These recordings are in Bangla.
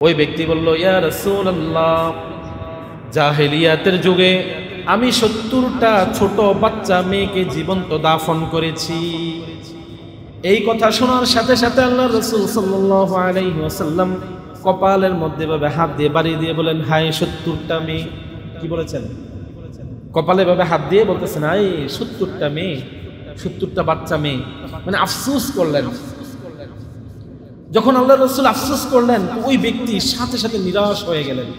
ওই ব্যক্তি বলল, ইয়া রাসূলুল্লাহ, জাহেলিয়াতের যুগে আমি 70টা ছোট বাচ্চা মেয়েকে জীবন্ত দাফন করেছি। এই কথা শোনার সাথে সাথে আল্লাহর রাসূল সাল্লাল্লাহু আলাইহি ওয়াসাল্লাম কপালের মধ্যে ভাবে হাত দিয়ে বাড়িয়ে দিয়ে বলেন, হায় 70টা মেয়ে। কি বলেছেন? কপালে ভাবে হাত দিয়ে বলতেছেন, হায় 70টা মেয়ে, 70টা বাচ্চা মেয়ে। মানে আফসোস করলেন। যখন আল্লাহর রাসূল আফসোস করলেন, ওই ব্যক্তি সাথে সাথে নিরাশ হয়ে গেলেন।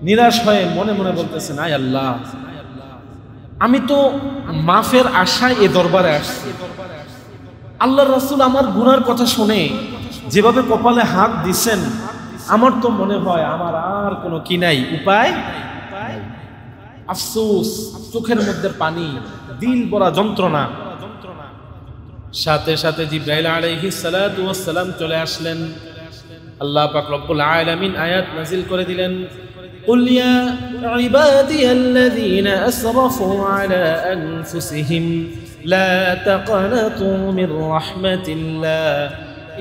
নিরাশ হয়ে মনে মনে বলতেছেন, আয় আল্লাহ, আমি তো মাফের আশায় এ দরবারে আসছি। আল্লাহর রাসূল আমার গুনার কথা শুনে যেভাবে কপালে হাত দিছেন, আমার তো মনে হয় আমার আর কোনো কি নাই, উপায়। আফসোস, চোখের মধ্যে পানি, দিল ভরা যন্ত্রণা। সাথে সাথে জিবরাইল আলাইহিস সালাতু ওয়াস সালাম চলে আসলেন। আল্লাহ পাক রব্বুল আলামিন আয়াত নাযিল করে দিলেন, কুল ইয়া ইবাদিয়াল্লাযীনা আসরাফু আলা আনফুসিহিম লা তাকনাতু মির রাহমাতিল্লাহ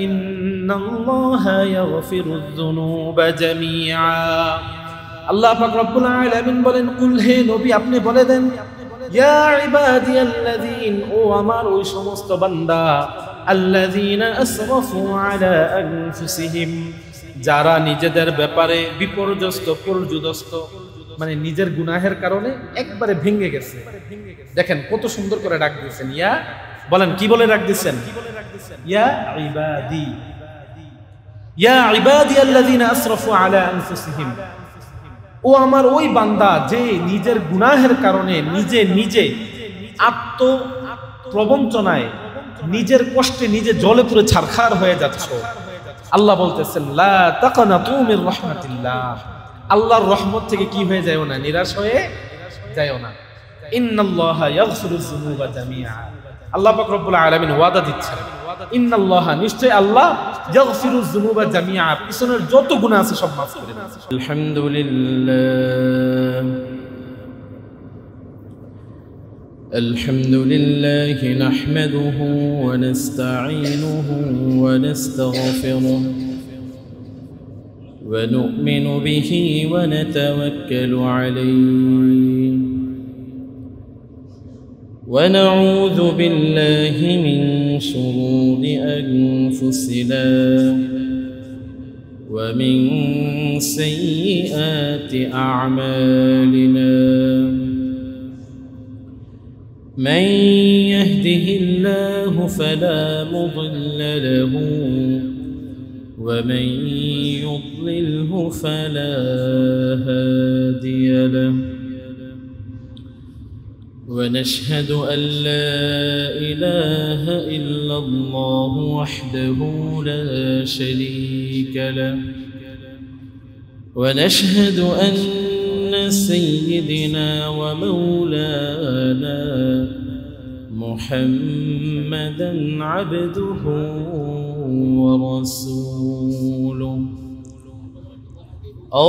ইন্নাল্লাহা ইয়াগফিরুয যুনুবা জামিআ। আল্লাহ পাক রব্বুল আলামিন বলেন, কুল, হে নবী, আপনি বলে দেন, ইয়া ইবাদিয়াল্লাযীন, ও আমার ওই সমস্ত বান্দা, আল্লাযীনা আসরাফু আলা আনফুসিহিম, যারা নিজেদের ব্যাপারে বিপর্যস্ত, পর্যুদস্ত, মানে নিজের গুনাহের কারণে একবারে ভেঙে গেছে। দেখেন কত সুন্দর করে ডাক দিয়েছেন, ইয়া, বলেন কি বলে ডাক দিয়েছেন? ইয়া ইবাদি, ইয়া ইবাদিয়াল্লাযীনা আসরাফু আলা আনফুসিহিম, ও আমার ওই বান্দা যে নিজের গুনাহের কারণে নিজে নিজে আত্ম প্রবঞ্চনায়, নিজের কষ্টে নিজে জলে পুরে ছারখার হয়ে যাচ্ছে। আল্লাহ বলতেছেন, লা তাকনাতু মির রাহমাতিল্লাহ, আল্লাহর রহমত থেকে কি হয়ে যায়ও না, নিরাশ হয়ে যায়ও না। ইন্নাল্লাহা ইয়াগফিরুয যুনুবা জামিআ, আল্লাহ পাক রব্বুল আলামিন ওয়াদা দিচ্ছেন, ইন্নাল্লাহা, নিশ্চয় আল্লাহ, ইয়াগফিরুয যুনুবা জামিআ, পিছনের যত গুনাহ আছে সব মাফ করে দেন। আলহামদুলিল্লাহ, الحمد لله نحمده ونستعينه ونستغفره ونؤمن به ونتوكل عليه ونعوذ بالله من شرور أنفسنا ومن سيئات أعمالنا، من يهده الله فلا مضل له ومن يضلله فلا هادي له، ونشهد أن لا إله إلا الله وحده لا شريك له، ونشهد أن سيدنا ومولانا محمدا عبده ورسوله،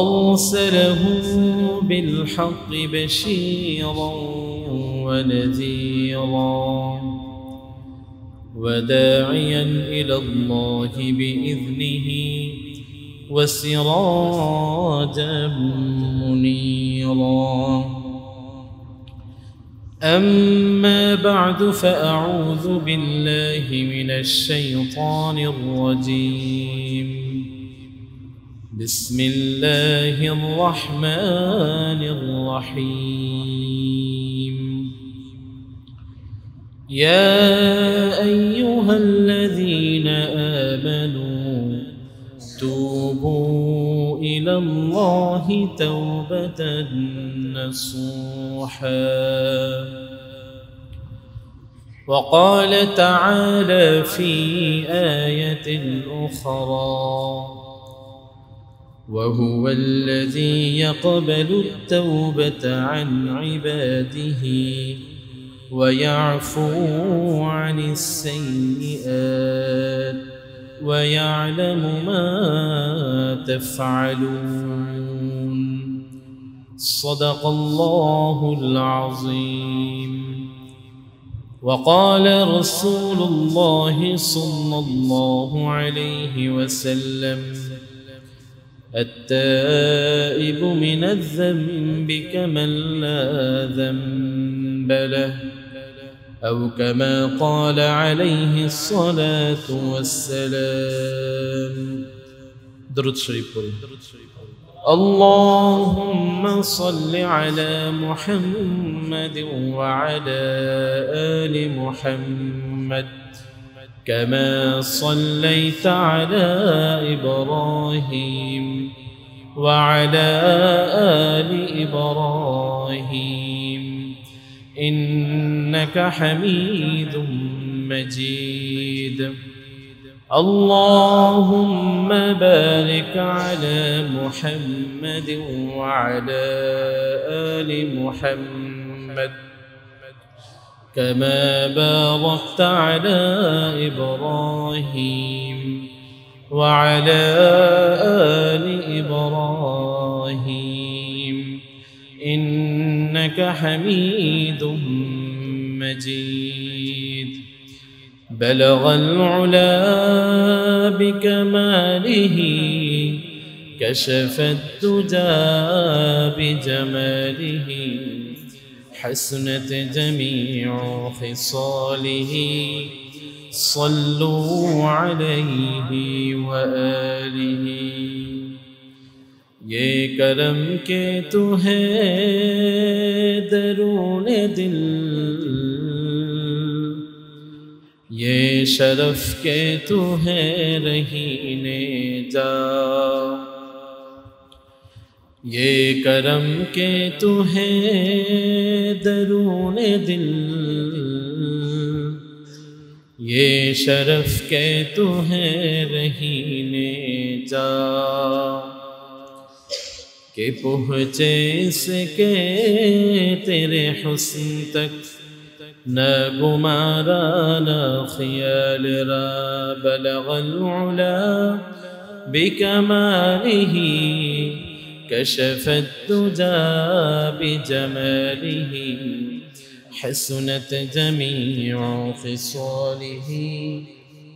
أرسله بالحق بشيرا ونذيرا وداعيا إلى الله بإذنه وسراجا منيرا. أما بعد، فأعوذ بالله من الشيطان الرجيم. بسم الله الرحمن الرحيم. يا أيها الذين آمنوا توبوا إلى الله توبة نصوحا. وقال تعالى في آية أخرى، وهو الذي يقبل التوبة عن عباده ويعفو عن السيئات ويعلم ما تفعلون. صدق الله العظيم. وقال رسول الله صلى الله عليه وسلم: التائب من الذنب كمن لا ذنب له أو كما قال عليه الصلاة والسلام درود شريف اللهم صل على محمد وعلى آل محمد كما صليت على إبراهيم وعلى آل إبراهيم إنك حميد مجيد اللهم بارك على محمد وعلى آل محمد كما باركت على إبراهيم وعلى آل إبراهيم إنك حميد مجيد بلغ العلا بكماله كشف الدجى بجماله حسنت جميع خصاله صلوا عليه وآله ये करम के तू है दरून दिल ये शरफ के तू है रहीने जा ये करम के तू है दरून दिल ये शरफ के तू है रहीने जा के पहुँचे इसके तेरे हुस्न तक न गुमारा न ख्याल रा बलगल उला बिकमालिह कशफ الدجى بجماله حسنت جميع خصاله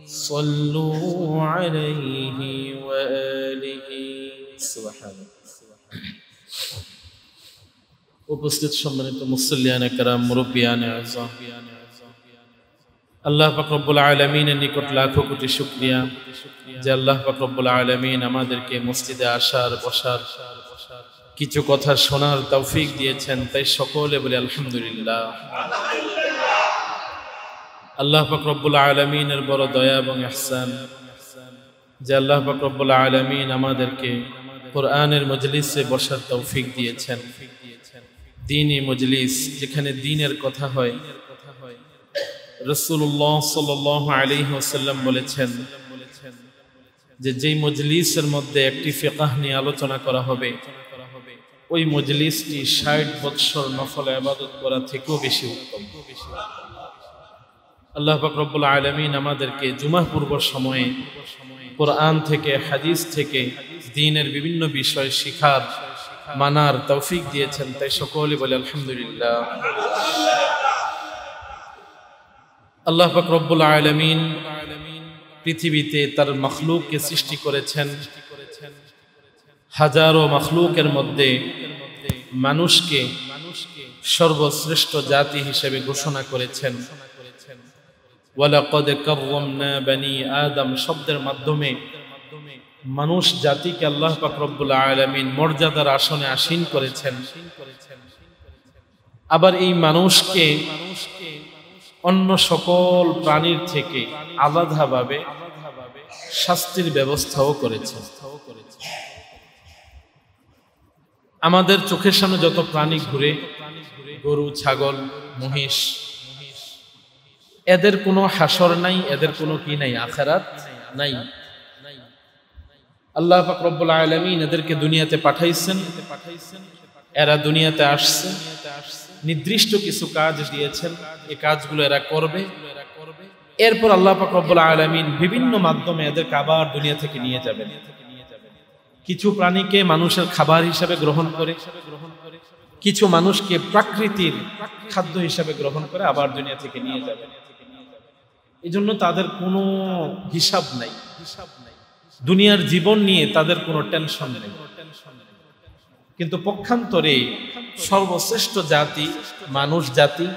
صلوا عليه وآله سبحان الله উপস্থিত সম্মানিত মুসল্লিয়ানে কেরাম মুরব্বিয়ানে আযম আল্লাহ পাক রব্বুল আলামিনের নিকট লাখো কোটি শুকরিয়া যে আল্লাহ পাক রব্বুল আলামিন আমাদেরকে মসজিদে আসার বসার কিছু কথা শোনার তৌফিক দিয়েছেন তাই সকলে বলি আলহামদুলিল্লাহ আল্লাহ পাক রব্বুল আলামিনের বড় দয়া এবং ইহসান যে আল্লাহ পাক রব্বুল আলামিন আমাদেরকে কোরআনের মজলিসে বসার তৌফিক দিয়েছেন দ্বীনি মজলিস যেখানে দ্বীনের কথা হয় রাসূলুল্লাহ সাল্লাল্লাহু আলাইহি ওয়াসাল্লাম বলেছেন যে যেই মজলিসের মধ্যে একটি ফিকহ নিয়ে আলোচনা করা হবে ওই মজলিসটি 60 বছর নফল ইবাদত করা থেকেও বেশি উত্তম আল্লাহ পাক রব্বুল আলামিন আমাদেরকে জুমা পূর্ব সময়ে কোরআন থেকে হাদিস থেকে দ্বীনের বিভিন্ন বিষয় শিখার মানার তৌফিক দিয়েছেন তাই সকলে বলে আলহামদুলিল্লাহ আল্লাহ পাক রব্বুল আলামিন পৃথিবীতে তার মাখলুককে সৃষ্টি করেছেন হাজারো মাখলুকের মধ্যে মানুষকে সর্বশ্রেষ্ঠ জাতি হিসেবে ঘোষণা করেছেন ওয়ালাকাদ কাররামনা বনি আদম শব্দের মাধ্যমে মানুষ জাতিকে আল্লাহ পাক রব্বুল আলামিন মর্যাদার আসনে আসীন করেছেন আবার এই মানুষকে অন্য সকল প্রাণীর থেকে আলাদাভাবে শাস্তির ব্যবস্থাও করেছেন আমাদের চোখের সামনে যত প্রাণী ঘুরে গরু ছাগল মহিষ এদের কোনো হাসর নাই এদের কোনো কি নাই আখিরাত নাই আল্লাহ পাক রব্বুল আলামিন এদেরকে দুনিয়াতে পাঠাইছেন এরা দুনিয়াতে আসছে নির্দিষ্ট কিছু কাজ দিয়েছেন এই কাজগুলো এরা করবে এরপর আল্লাহ পাক রব্বুল আলামিন বিভিন্ন মাধ্যমে এদেরকে আবার দুনিয়া থেকে নিয়ে যাবেন কিছু প্রাণীকে মানুষের খাবার হিসেবে গ্রহণ করে কিছু মানুষকে প্রাকৃতির খাদ্য হিসেবে গ্রহণ করে আবার দুনিয়া থেকে নিয়ে যাবেন এই জন্য তাদের কোনো হিসাব নাই দুনিয়ার জীবন নিয়ে তাদের কোনো টেনশন নেই। কিন্তু পক্ষান্তরে সর্বশ্রেষ্ঠ জাতি মানুষ জাতি,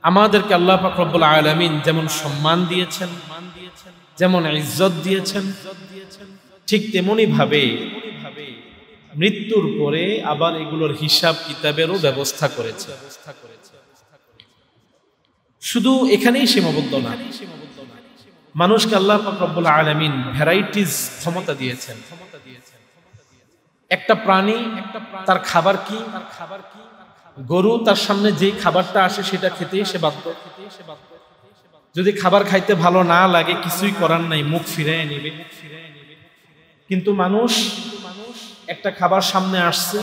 আমাদেরকে আল্লাহ পাক রব্বুল আলামিন যেমন সম্মান দিয়েছেন, যেমন ইজ্জত দিয়েছেন, ঠিক তেমনি ভাবে মৃত্যুর পরে আবার এগুলোর হিসাব কিতাবেরও ব্যবস্থা করেছে। শুধু এখানেই সীমাবদ্ধ না, মানুষকে আল্লাহ পাক রব্বুল আলামিন ভ্যারাইটিস ক্ষমতা দিয়েছেন। একটা প্রাণী তার খাবার কি, গরু তার সামনে যেই খাবারটা আসে সেটা খেতেই সে বাধ্য। যদি খাবার খাইতে ভালো না লাগে কিছুই করার নাই, মুখ ফিরিয়ে নেবে। কিন্তু মানুষ একটা খাবার সামনে আসছে,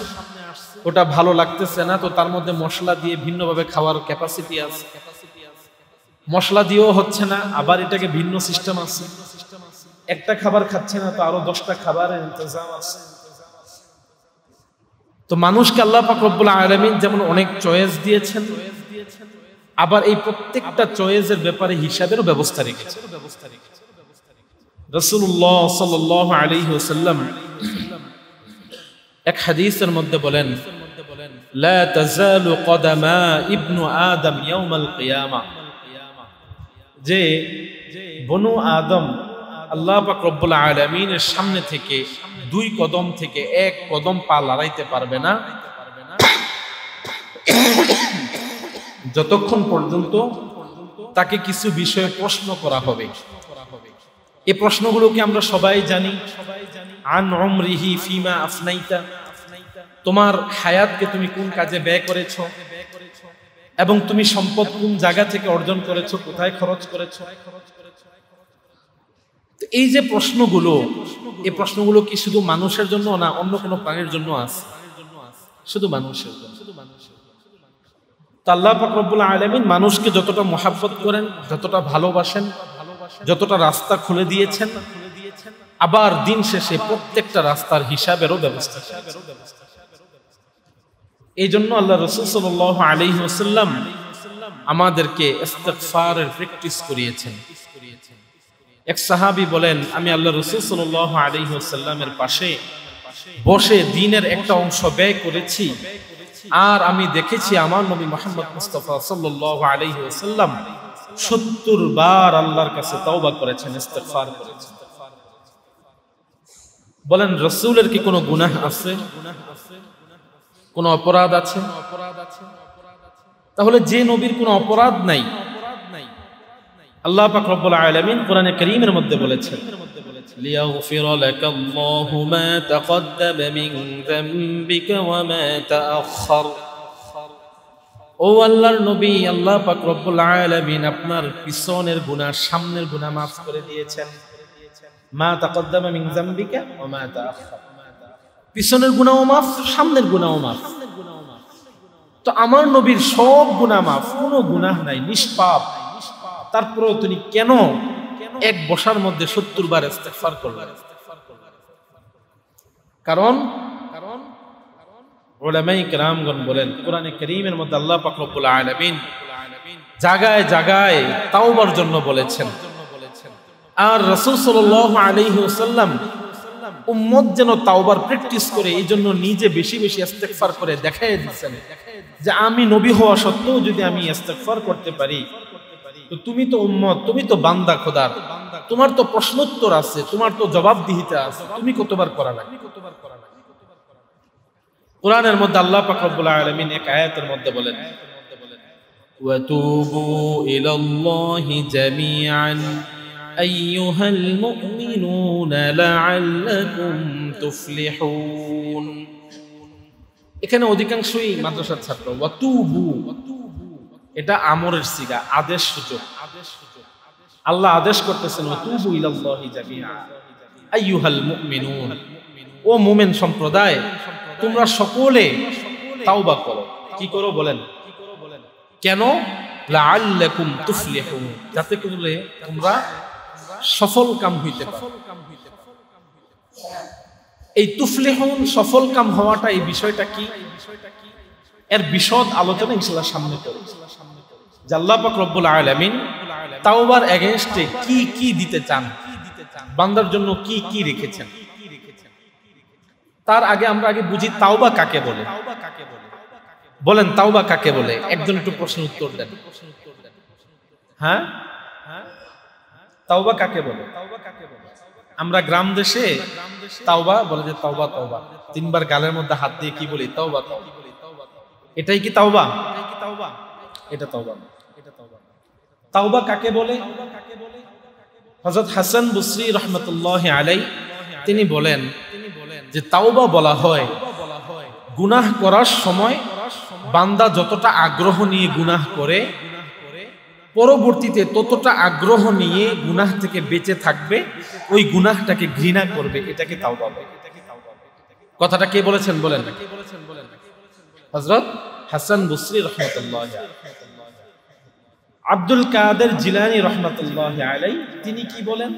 ওটা ভালো লাগতেছে না, তো তার মধ্যে মশলা দিয়ে ভিন্নভাবে খাওয়ার ক্যাপাসিটি আছে। মশলা দিয়েও হচ্ছে না, আবার এটাকে ভিন্ন সিস্টেম আছে। একটা খাবার খাচ্ছে না, তো আরো 10টা খাবারের ইন্তজাম আছে। তো মানুষকে আল্লাহ পাক রব্বুল আলামিন যেমন অনেক চয়েস দিয়েছেন, আবার এই প্রত্যেকটা চয়েসের ব্যাপারে হিসাবেরও ব্যবস্থা রেখেছেন। রাসূলুল্লাহ সাল্লাল্লাহু আলাইহি ওয়াসাল্লাম এক হাদিসের মধ্যে বলেন, লা তাযালু কদামা ইবনু আদম ইয়াউমাল কিয়ামা, যে বনু আদম আল্লাহ পাক রব্বুল আলামিনের সামনে থেকে 2 কদম থেকে 1 কদম পা লড়াইতে পারবে না যতক্ষণ পর্যন্ত তাকে কিছু বিষয়ে প্রশ্ন করা হবে। এই প্রশ্নগুলোকে আমরা সবাই জানি। আন উমরিহি ফিমা আফনাইতা, তোমার হায়াতকে তুমি কোন কাজে ব্যয় করেছো, এবং তুমি সম্পদ কোন জায়গা থেকে অর্জন করেছো, কোথায় খরচ করেছো। এই যে প্রশ্নগুলো, এই প্রশ্নগুলো কি শুধু মানুষের জন্য না অন্য কোনো প্রাণীর জন্য আছে? শুধু মানুষের জন্য। তো আল্লাহ পাক রব্বুল আলামিন মানুষকে যতটা মহাব্বত করেন, যতটা ভালোবাসেন, যতটা রাস্তা খুলে দিয়েছেন, আবার দিন শেষে প্রত্যেকটা রাস্তার হিসাবেরও ব্যবস্থা। এই জন্য আল্লাহ রাসূল সাল্লাল্লাহু আলাইহি ওয়াসাল্লাম আমাদেরকে ইস্তিগফারের প্র্যাকটিস করিয়েছেন। এক সাহাবী বলেন, আমি আল্লাহ রাসূল সাল্লাল্লাহু আলাইহি ওয়াসাল্লামের পাশে বসে দিনের একটা অংশ ব্যয় করেছি, আর আমি দেখেছি আমার নবী মুহাম্মদ মুস্তাফা সাল্লাল্লাহু আলাইহি ওয়াসাল্লাম 70 বার আল্লাহর কাছে তওবা করেছেন, ইস্তিগফার করেছেন। বলেন, রাসূলের কি কোনো গুনাহ আছে? কোনো অপরাধ আছে? তাহলে যে নবীর কোনো অপরাধ নাই, আল্লাহ পাক রব্বুল আলামিন কোরআনে কারীমের মধ্যে বলেছেন, লিয়াগফিরা লাকাল্লাহু মা তাকদ্দামা মিন যামবিকা ওয়া মা তাআখার। ও আল্লাহর নবী, আল্লাহ পাক রব্বুল আলামিন আপনার পিছনের গুনাহ, সামনের গুনাহ maaf করে দিয়েছেন। মা তাকদ্দামা মিন যামবিকা ওয়া মা তাআখার, পিছনের গুনাহও maaf, সামনের গুনাহও maaf। তো আমার নবীর সব গুনাহ maaf, কোনো গুনাহ নাই, নিষ্পাপ। তারপরেও তিনি কেন এক বসার মধ্যে 70 বার ইস্তিগফার করলেন? কারণ উলামায়ে কেরামগণ বলেন, কোরআনে কারীমের মধ্যে আল্লাহ পাক রব্বুল আলামিন জায়গায় জায়গায় তাওবার জন্য বলেছেন। আর রাসূল সাল্লাল্লাহু আলাইহি ওয়াসাল্লাম উম্মত যেন তাওবার প্র্যাকটিস করে, এই জন্য নিজে বেশি বেশি ইস্তিগফার করে দেখায় দিয়েছেন যে আমি নবী হওয়া সত্ত্বেও যদি আমি ইস্তিগফার করতে পারি, তো তুমি তো উম্মত, তুমি তো বান্দা খোদার, তোমার তো প্রশ্নোত্তর আছে, তোমার তো জবাবদিহিতা আছে, তুমি কতবার করা লাগে। কোরআনের মধ্যে আল্লাহ পাক রব্বুল আলামিন এক আয়াতের মধ্যে বলেন, ওয়াতুবু ইলাল্লাহি জামিআন আইয়ুহাল মুমিনুনা লাআল্লাকুম তুফলিহুন। এখানে অধিকাংশই মাদ্রাসার ছাত্র। ওয়াতুবু, এটা আমরের সিগা, আদেশ সূচক। আল্লাহ আদেশ করতেছেন, ওয়াতুবু ইলাল্লাহি জামিআ আইয়ুহাল মুমিনুন, ও মুমিন সম্প্রদায়, তোমরা সকলে তাওবা করো। কি করো বলেন? কেন? লাআল্লাকুম তুফলিহুন, যাতে করে তোমরা সফল কাম হইতে পারো। এই তুফলিহুন, সফল কাম হওয়াটা, এই বিষয়টা কি, এর বিশদ আলোচনা ইনশাআল্লাহ সামনে করব। যে আল্লাহ পাক রব্বুল আলামিন তাওবার এগেইনস্টে কি কি দিতে চান, বান্দার জন্য কি কি রেখেছেন। তার আগে আমরা বুঝি তাওবা কাকে বলে। বলেন তাওবা কাকে বলে? একজন একটু প্রশ্ন উত্তর দেন। হ্যাঁ, তাওবা কাকে বলে? আমরা গ্রাম দেশে তাওবা বলে যে তাওবা তাওবা, তিনবার গালের মধ্যে হাত দিয়ে কি বলি? তাওবা তাওবা। এটাই কি তাওবা? এটা তাওবা না। তাওবা কাকে বলে? হযরত হাসান বসরি রাহমাতুল্লাহি আলাইহি তিনি বলেন যে তাওবা বলা হয় গুনাহ করার সময় বান্দা যতটা আগ্রহ নিয়ে গুনাহ করে, পরবর্তীতে ততটা আগ্রহ নিয়ে গুনাহ থেকে বেঁচে থাকবে, ওই গুনাহটাকে ঘৃণা করবে, এটাকে তাওবা বলে। কথাটা কে বলেছেন বলেন? হযরত হাসান বসরি রাহমাতুল্লাহি আলাইহি। আব্দুল কাদের জিলানী রাহমাতুল্লাহি আলাইহি তিনি কি বলেন?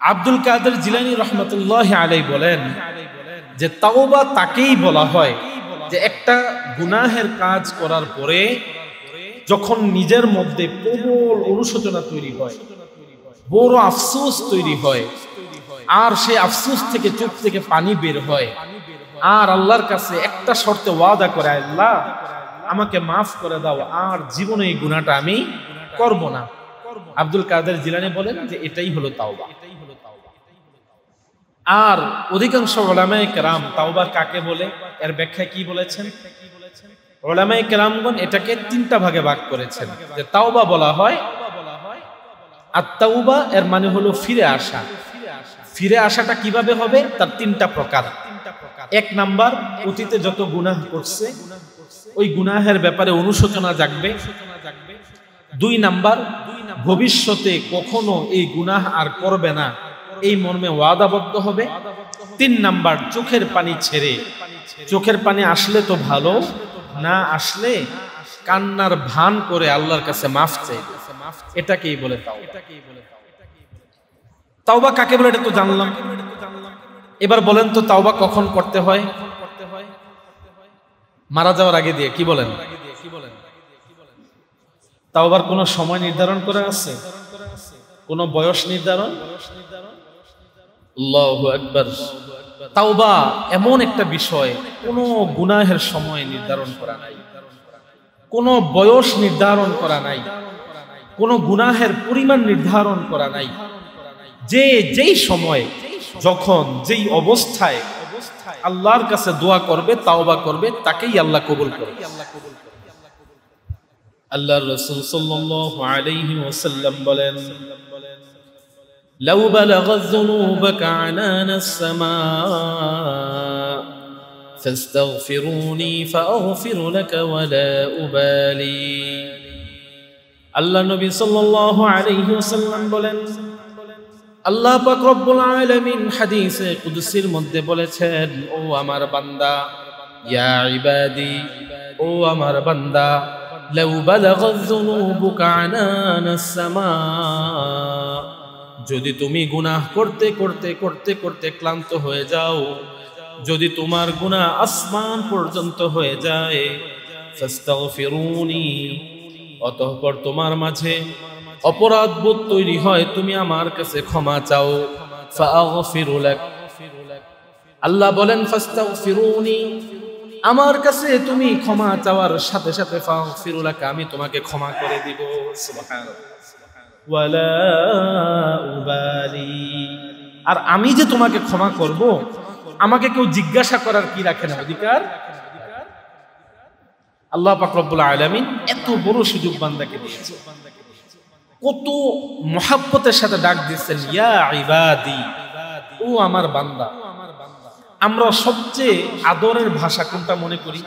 আব্দুল কাদের জিলানী রাহমাতুল্লাহি আলাইহি বলেন যে তাওবা তাকেই বলা হয় যে একটা গুনাহের কাজ করার পরে যখন নিজের মধ্যে প্রবল অনুশোচনা তৈরি হয়, বড় আফসোস তৈরি হয়, আর সেই আফসোস থেকে চোখ থেকে পানি বের হয়, আর আল্লাহর কাছে একটা শর্তে ওয়াদা করে, আল্লাহ আমাকে মাফ করে দাও, আর জীবনে এই গুনাহটা আমি করব না। আব্দুল কাদের জিলানী বলেন যে এটাই হলো তাওবা। আর অধিকাংশ উলামায়ে কেরাম তাওবা কাকে বলে এর ব্যাখ্যা কি বলেছেন? উলামায়ে কেরামগণ এটাকে তিনটা ভাগে ভাগ করেছেন। যে তাওবা বলা হয়, আত-তাওবা এর মানে হলো ফিরে আসা। ফিরে আসাটা কিভাবে হবে? তার তিনটা প্রকার। এক নাম্বার, অতীতে যত গুনাহ করছে ওই গুনাহের ব্যাপারে অনুশোচনা জাগবে। দুই নাম্বার, ভবিষ্যতে কখনো এই গুনাহ আর করবে না, এই মর্মে ওয়াদাবদ্ধ হবে। তিন নাম্বার, চোখের পানি ছেড়ে, চোখের পানি আসলে তো ভালো, না আসলে কান্নার ভান করে আল্লাহর কাছে মাফ চাইবে। এটাকেই বলে তাওবা। তাওবা কাকে বলে এটা তো জানলাম। এবার বলেন তো তাওবা কখন করতে হয়? মারা যাওয়ার আগে দিয়ে, কি বলেন? তাওবার কোন সময় নির্ধারণ করা আছে? কোন বয়স নির্ধারণ? আল্লাহু আকবার। তাওবা এমন একটা বিষয়, কোন গুনাহের সময় নির্ধারণ করা নাই, কোন বয়স নির্ধারণ করা নাই, কোন গুনাহের পরিমাণ নির্ধারণ করা নাই। যে যেই সময়, যখন, যেই অবস্থায় আল্লাহর কাছে দোয়া করবে, তাওবা করবে, তাকেই আল্লাহ কবুল করবে। আল্লাহর রাসূল সাল্লাল্লাহু আলাইহি ওয়াসাল্লাম বলেন, লাউ বালাগাত যুনুবাকা আনানাস সামা ফাস্তাগফিরুনি ফাগফিরু লাকা ওয়ালা উবালি। আল্লাহ নবী সাল্লাল্লাহু আলাইহি ওয়াসাল্লাম বলেন, আল্লাহ পাক রব্বুল আলামিন হাদিসে কুদসির মধ্যে বলেছেন, ও আমার বান্দা, ইয়া ইবাদি, ও আমার বান্দা, লাউ বালাগাত যুনুবুকা আনানাস সামা, যদি তুমি গুনাহ করতে করতে করতে করতে ক্লান্ত হয়ে যাও, যদি তোমার গুনাহ আসমান পর্যন্ত হয়ে যায়, ফাস্তাগফিরুনি, অতঃপর তোমার মাঝে অপরাধ বোধ তৈরি হয়, তুমি আমার কাছে ক্ষমা চাও, ফাগফিরু লাক। আল্লাহ বলেন ফাস্তাগফিরুনি, আমার কাছে তুমি ক্ষমা চাওয়ার সাথে সাথে ফাগফিরু লাক, আমি তোমাকে ক্ষমা করে দিব। সুবহানাল্লাহ। ওয়ালা উবালি, আর আমি যে তোমাকে ক্ষমা করব, আমাকে কেউ জিজ্ঞাসা করার কি রাখে না অধিকার? আল্লাহ পাক রব্বুল আলামিন এত বড় সুযোগ বান্দাকে দিয়েছে, কত মহাব্বতের সাথে ডাক দিচ্ছেন, ইয়া ইবাদি, ও আমার বান্দা। আমরা সবচেয়ে আদরের ভাষা কোনটা মনে করি?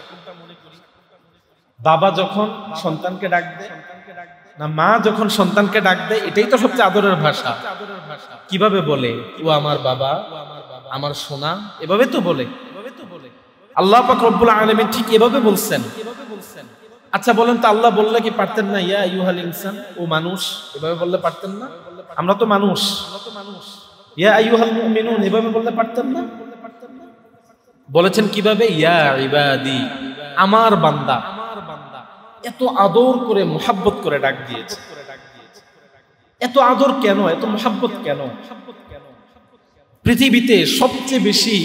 বাবা যখন সন্তানকে ডাক দেয়, না মা যখন সন্তানকে ডাক দেয়, এটাই তো সবচেয়ে আদরের ভাষা। কিভাবে বলে? ও আমার বাবা, আমার সোনা, এভাবে তো বলে। আল্লাহ পাক রব্বুল আলামিন ঠিক এভাবে বলছেন। আচ্ছা বলেন তো, আল্লাহ বললে কি পারতেন না ইয়া আইয়ুহাল ইনসান, ও মানুষ, এভাবে বললে পারতেন না? আমরা তো মানুষ। ইয়া আইয়ুহাল মুমিনুন এভাবে বললে পারতেন না? বলেছেন কিভাবে? ইয়া ইবাদি, আমার বান্দা। এত আদর করে, মুহাব্বত করে ডাক দিয়েছে। এত আদর কেন, এত মোহাব্বত কেন? পৃথিবীতে সবচেয়ে বেশি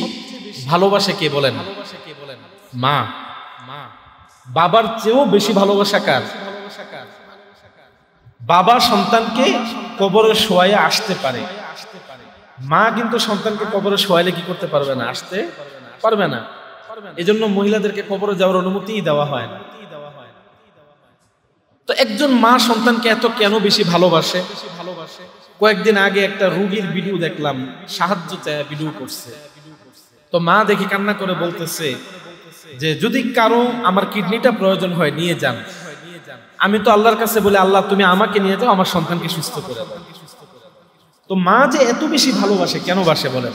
ভালোবাসে কে বলেন? মা। বাবার চেয়েও বেশি ভালোবাসা কার? বাবা সন্তানকে কবরে শোয়াইয়া আসতে পারে, মা কিন্তু সন্তানকে কবরে শোয়াইলে কি করতে পারবে না? আসতে পারবে না। এজন্য মহিলাদেরকে কবরে যাওয়ার অনুমতি দেওয়া হয় না। তো একজন মা সন্তানকে এত কেন বেশি ভালোবাসে? কয়েকদিন আগে একটা রোগীর ভিডিও দেখলাম, সাহায্য চায় ভিডিও করছে। তো মা দেখি কান্না করে বলতেছে যে যদি কারো আমার কিডনিটা প্রয়োজন হয় নিয়ে যান। আমি তো আল্লাহর কাছে বলে, আল্লাহ তুমি আমাকে নিয়ে যাও, আমার সন্তানকে সুস্থ করে দাও। তো মা যে এত বেশি ভালোবাসে, কেন বাসে বলেন?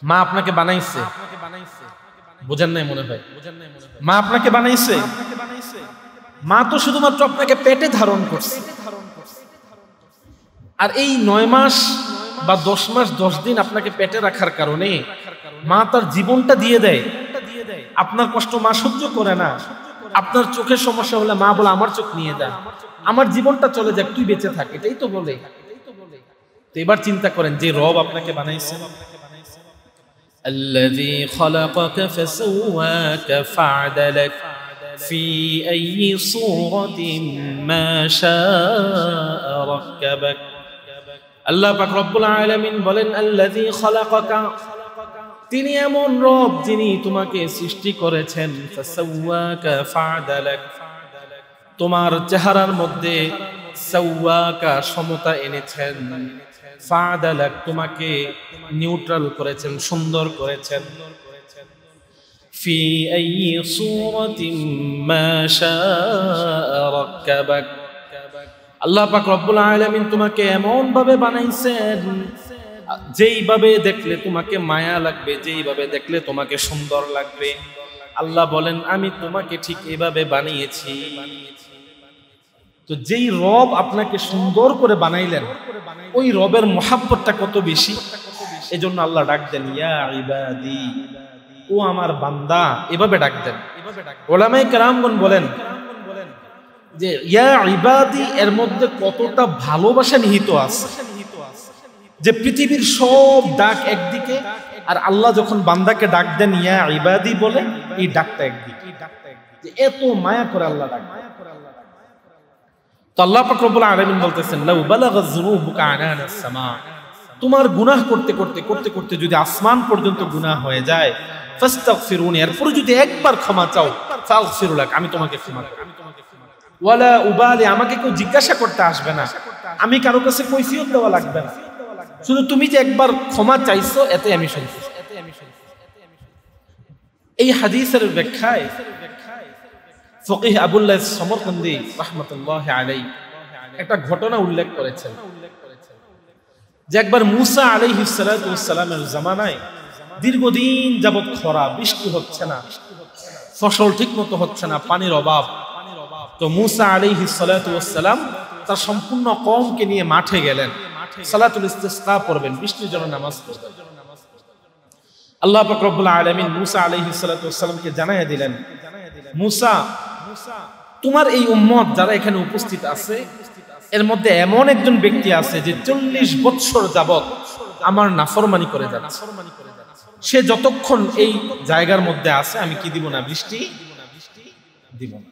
মা আপনাকে বানাইছে, বোঝেন নাই মনে হয়? মা আপনাকে বানাইছে, মা তো শুধুমাত্র আপনাকে পেটে ধারণ করছে। আর এই 9 মাস বা 10 মাস 10 দিন আপনাকে পেটে রাখার কারণে মা তার জীবনটা দিয়ে দেয়। আপনার কষ্ট মা সহ্য করে না। আপনার চোখের সমস্যা হলে মা বলে আমার চোখ নিয়ে যা, আমার জীবনটা চলে যাক, তুই বেঁচে থাক, এটাই তো বলে। তো এবার চিন্তা করেন যে রব আপনাকে বানাইছে, الذي خلقك فسواك فعدلك في أي صورة ما شاء ركبك। আল্লাহ পাক রব্বুল আলামিন বলেন আল্লাযী খালাকাকা, তিনি এমন রব যিনি তোমাকে সৃষ্টি করেছেন। ফাসাওয়াকা ফাআদালাক, তোমার চেহারার মধ্যে সাওয়াকা সমতা এনেছেন। ফাআদালাক, তোমাকে নিউট্রাল করেছেন, সুন্দর করেছেন। ফি আইয়ি সূরাতিন মা শাআ রাক্কাবাক, আল্লাহ পাক রব্বুল আলামিন তোমাকে এমন ভাবে বানাইছেন যেইভাবে দেখলে তোমাকে মায়া লাগবে, যেইভাবে দেখলে তোমাকে সুন্দর লাগবে। আল্লাহ বলেন আমি তোমাকে ঠিক এইভাবে বানিয়েছি। তো যেই রব আপনাকে সুন্দর করে বানাইলেন, ওই রবের মহাব্বতটা কত বেশি। এজন্য আল্লাহ ডাক দেন ইয়া ইবাদি, ও আমার বান্দা, এভাবে ডাক দেন। উলামায়ে কেরামগণ বলেন যে ইয়া ইবাদি এর মধ্যে কতটা ভালোবাসা নিহিত আছে, যে পৃথিবীর সব ডাক একদিকে, আর আল্লাহ যখন বান্দাকে ডাক দেন ইয়া ইবাদি বলে, এই ডাকটা একদিকে। যে এত মায়া করে আল্লাহ ডাক। তো আল্লাহ পাক রব্বুল আলামিন বলতেছেন লাউ বালাগাজ যুনুবুকা আনানাস সামা, তোমার গুনাহ করতে করতে করতে করতে যদি আসমান পর্যন্ত গুনাহ হয়ে যায়, ফাস্তাগফিরুনি, এরপর যদি একবার ক্ষমা চাও, ফাগফিরু লাক, আমি তোমাকে ক্ষমা করব। ওয়ালা উবালি, আমাকে কেউ জিজ্ঞাসা করতে আসবে না, আমি কারো কাছে কৈফিয়ত দেওয়া লাগবে না, শুধু তুমি যে একবার ক্ষমা চাইছো এতে আমি সন্তুষ্ট। এই হাদিসের ব্যাখ্যায় ফকিহ আবুল্লাহ সমরকন্দি রাহমাতুল্লাহি আলাইহি একটা ঘটনা উল্লেখ করেছেন যে একবার মুসা আলাইহিস সালাতু ওয়াস সালামের জামানায় দীর্ঘদিন যাবত খরা, বৃষ্টি হচ্ছে না, ফসল ঠিকমতো হচ্ছে না, পানির অভাব। তো মুসা আলাইহিস সালাতু ওয়াস সালাম তার সম্পূর্ণ কওমকে নিয়ে মাঠে গেলেন, সালাতুল ইস্তিসকা পড়বেন, বৃষ্টির জন্য নামাজ পড়বেন। আল্লাহ পাক রব্বুল আলামিন মুসা আলাইহিস সালাতু ওয়াস সালামকে জানাইয়া দিলেন, মুসা, তোমার এই উম্মত যারা এখানে উপস্থিত আছে, এর মধ্যে এমন একজন ব্যক্তি আছে যে 40 বছর যাবত আমার নাফরমানি করে যাচ্ছে। সে যতক্ষণ এই জায়গার মধ্যে আছে আমি কি দিব না? বৃষ্টি দিব না।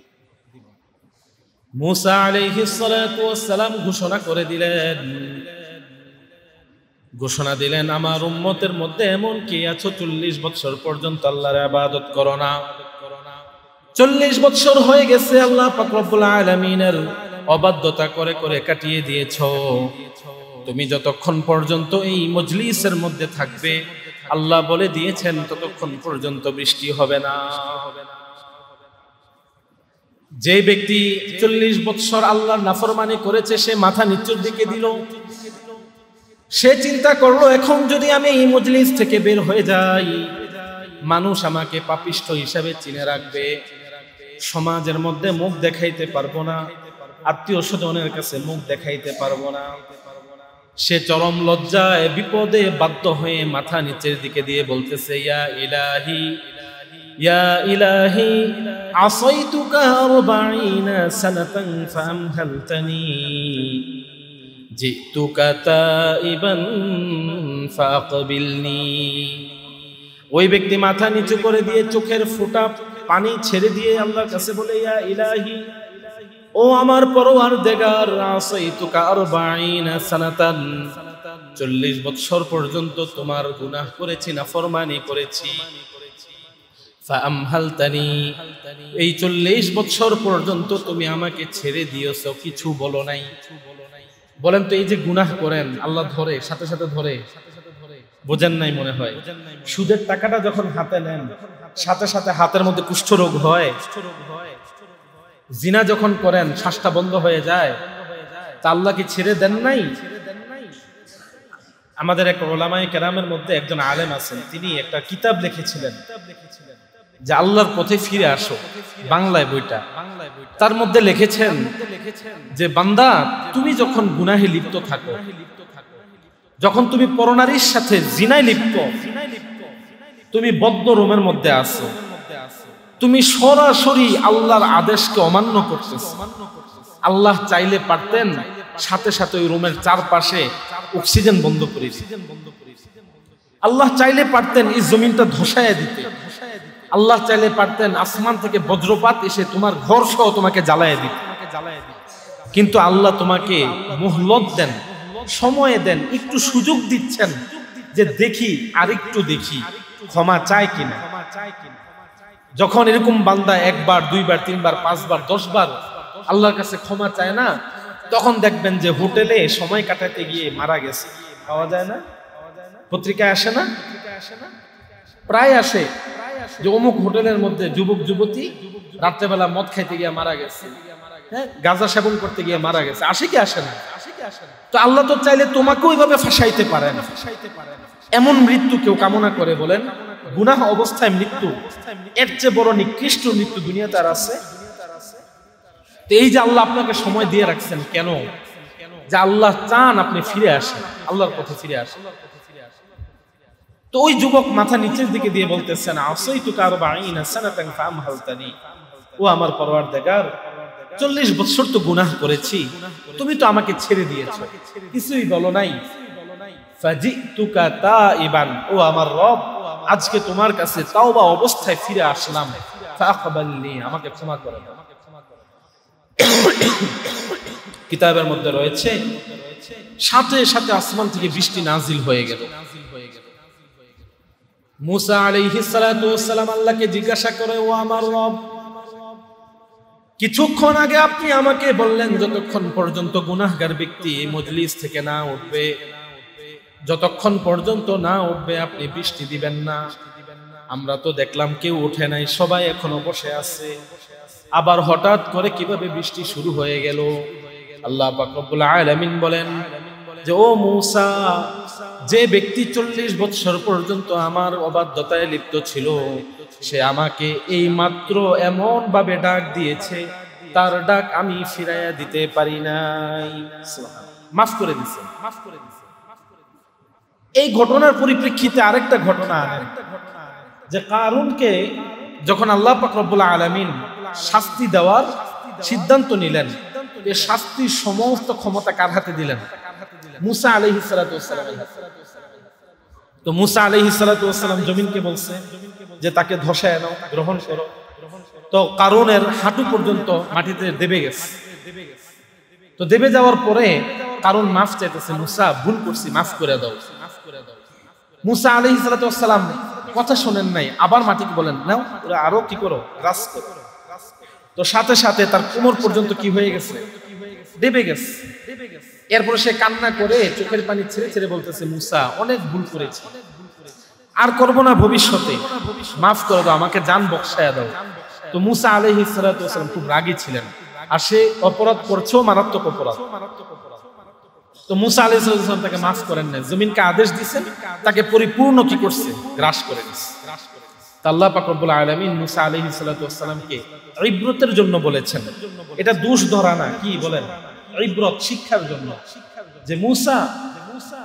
মুসা আলাইহিস সালাতু ওয়াস সালাম ঘোষণা দিলেন আমার উম্মতের মধ্যে এমন কে আছো 40 বছর পর্যন্ত আল্লাহর ইবাদত করো না। 40 বছর হয়ে গেছে আল্লাহ পাক রব্বুল আলামিনের অবাধ্যতা করে করে কাটিয়ে দিয়েছো। তুমি যতক্ষণ পর্যন্ত এই মজলিসের মধ্যে থাকবে, আল্লাহ বলে দিয়েছেন ততক্ষণ পর্যন্ত বৃষ্টি হবে না। যে ব্যক্তি 40 বছর আল্লাহর নাফরমানি করেছে, সে মাথা নিচুর দিকে দিল। সে চিন্তা করলো এখন যদি আমি এই মজলিস থেকে বের হয়ে যাই, মানুষ আমাকে পাপিষ্ঠ হিসাবে চিনে রাখবে, সমাজের মধ্যে মুখ দেখাইতে পারবো না, আত্মীয় স্বজনের কাছে মুখ দেখাইতে পারবো না। সে চরম লজ্জায় বিপদে বাধ্য হয়ে মাথা নিচের দিকে দিয়ে বলতেছে ইয়া ইলাহি ইয়া ইলাহি আসাইতুকা 40 সানাতান ফাআমহালতানি, জিতুকা তাইবান ফাকবিলনি। ওই ব্যক্তি মাথা নিচু করে দিয়ে চোখের ফোঁটা পানি ছেড়ে দিয়ে আল্লাহর কাছে বলে, ইয়া ইলাহি, ও আমার পরওয়ারদিগার, আসাইতুকা 40 সানাতান, 40 বছর পর্যন্ত তোমার গুনাহ করেছি, নাফরমানি করেছি। ফাআমহালতানি, এই 40 বছর পর্যন্ত তুমি আমাকে ছেড়ে দিয়েছো, কিছু বলো নাই। বলেন তো, এই যে গুনাহ করেন আল্লাহ ধরে, সাথে সাথে ধরে, বোঝেন নাই মনে হয়। সুদের টাকাটা যখন হাতে নেন, সাথে সাথে হাতের মধ্যে কুষ্ঠরোগ হয়। জিনা যখন করেন শ্বাসটা বন্ধ হয়ে যায়, তা আল্লাহ কি ছেড়ে দেন নাই? আমাদের এক উলামায়ে কেরামের মধ্যে একজন আলেম আছেন, তিনি একটা কিতাব লিখেছিলেন যে আল্লাহর পথে ফিরে আসো, বাংলায় বইটা। তার মধ্যে লিখেছেন যে বান্দা, তুমি যখন গুনাহে লিপ্ত থাকো, যখন তুমি পরনারীর সাথে জিনায় লিপ্ত, তুমি বদ্ধ রুমের মধ্যে আছো, তুমি সরাসরি আল্লাহর আদেশকে অমান্য করতেছো। আল্লাহ চাইলে পারতেন সাথে সাথে ওই রুমের চারপাশে অক্সিজেন বন্ধ করে দিতে। আল্লাহ চাইলে পারতেন এই জমিনটা ধসায়া দিতে। আল্লাহ চাইলে পারতেন আসমান থেকে বজ্রপাত এসে তোমার ঘর সহ তোমাকে জ্বালায় দিতে। কিন্তু আল্লাহ তোমাকে মুহলত দেন, সময় দেন, একটু সুযোগ দিচ্ছেন যে দেখি, আরেকটু দেখি ক্ষমা চায় কিনা। যখন এরকম বান্দা একবার, দুইবার, তিনবার, পাঁচবার, 10 বার আল্লাহর কাছে ক্ষমা চায় না, তখন দেখবেন যে হোটেলে সময় কাটাতে গিয়ে মারা গেছে। পাওয়া যায় না? পত্রিকায় আসে না? প্রায় আসে যে অমুক হোটেলের মধ্যে যুবক যুবতী রাত্রেবেলা মদ খাইতে গিয়ে মারা গেছে, হ্যাঁ, গাঁজা সেবন করতে গিয়ে মারা গেছে। আসে কি আসে না? তো আল্লাহ তো চাইলে তোমাকে ওইভাবে ফাঁসাইতে পারেন। এমন মৃত্যু কেউ কামনা করে বলেন? গুনাহ অবস্থায় মৃত্যু, এর চেয়ে বড় নিকৃষ্ট মৃত্যু দুনিয়াতে আর আছে? তো এই যে আল্লাহ আপনাকে সময় দিয়ে রাখছেন, কেন? যে আল্লাহ চান আপনি ফিরে আসেন, আল্লাহর পথে ফিরে আসেন। তো ওই যুবক মাথা নিচের দিকে দিয়ে বলতেছেন, আসাইতুকা 40 সানাতান ফাআমহালতানি, ও আমার পরওয়ারদিগার, 40 বছর তো গুনাহ করেছি, তুমি তো আমাকে ছেড়ে দিয়েছো, কিছুই বলো নাই। ফাজিতুকা তাইবান, ও আমার রব, আজকে তোমার কাছে তাওবা অবস্থায় ফিরে আসলাম। ফাআকবালনি, আমাকে ক্ষমা করে দাও। কিতাবের মধ্যে রয়েছে সাথে সাথে আসমান থেকে বৃষ্টি নাজিল হয়ে গেল। মুসা আলাইহিস সালাতু ওয়াস সালাম আল্লাহকে জিজ্ঞাসা করে, ও আমার রব, কিছুক্ষণ আগে আপনি আমাকে বললেন যতক্ষণ পর্যন্ত গুনাহগার ব্যক্তি এই মজলিস থেকে না উঠবে, যতক্ষণ পর্যন্ত না উঠবে আপনি বৃষ্টি দিবেন না। আমরা তো দেখলাম কেউ উঠে নাই, সবাই এখনো বসে আছে। আবার হঠাৎ করে কিভাবে বৃষ্টি শুরু হয়ে গেল? আল্লাহ পাক রব্বুল আলামিন বলেন যে, ও মুসা, যে ব্যক্তি 40 বছর পর্যন্ত আমার অবাধ্যতায় লিপ্ত ছিল, সে আমাকে এই মাত্র এমন ভাবে ডাক দিয়েছে, তার ডাক আমি ফিরাইয়া দিতে পারি নাই। মাফ করে দিয়েছে। এই ঘটনার পরিপ্রেক্ষিতে আরেকটা ঘটনা আনেন যে কারুনকে যখন আল্লাহ পাক রব্বুল আলামিন শাস্তি দেওয়ার সিদ্ধান্ত নিলেন, এই শাস্তির সমস্ত ক্ষমতা কার হাতে দিলেন? মুসা আলাইহিস সালাতু ওয়াস সালামের হাতে। তো মুসা আলাইহিস সালাতু ওয়াস সালাম জমিনকে বলছে যে তাকে ধসায় নাও, গ্রহণ করো। তো কারুনের হাঁটু পর্যন্ত মাটিতে দেবে গেছে। তো দেবে যাওয়ার পরে কারুন মাফ চাইতেছে, মুসা ভুল করছি, মাফ করে দাও। মুসা আলাইহিস সালাতু ওয়াস সালাম কথা শোনেন নাই, আবার মাটিকে বলেন, নাও, ওরা আরো কি করো, গ্রাস করো। তো সাথে সাথে তার কোমর পর্যন্ত কি হয়ে গেছে? দেবে গেছে। এরপরে সে কান্না করে চোখের পানি ছেড়ে ছেড়ে বলতেছে, মুসা, অনেক ভুল করেছি, আর করব না ভবিষ্যতে, মাফ করে দাও, আমাকে জান বখশায়া দাও। তো মুসা আলাইহিস সালাতু ওয়াস সালাম খুব রাগী ছিলেন, আর সে অপরাধ করছেও মারাত্মক অপরাধ। তো মুসা আলাইহিস সালাম তাকে মাফ করেন না, জমিনকে আদেশ দিয়েছেন, তাকে পরিপূর্ণ কি করছে? গ্রাস করে দিয়েছে। আল্লাহ পাক রব্বুল আলামিন মুসা আলাইহিস সালাতু ওয়াস সালামকে ইবরতের জন্য বলেছেন। এটা দোষ ধরা না, কি বলেন? ইবরত, শিক্ষার জন্য। যে মুসা,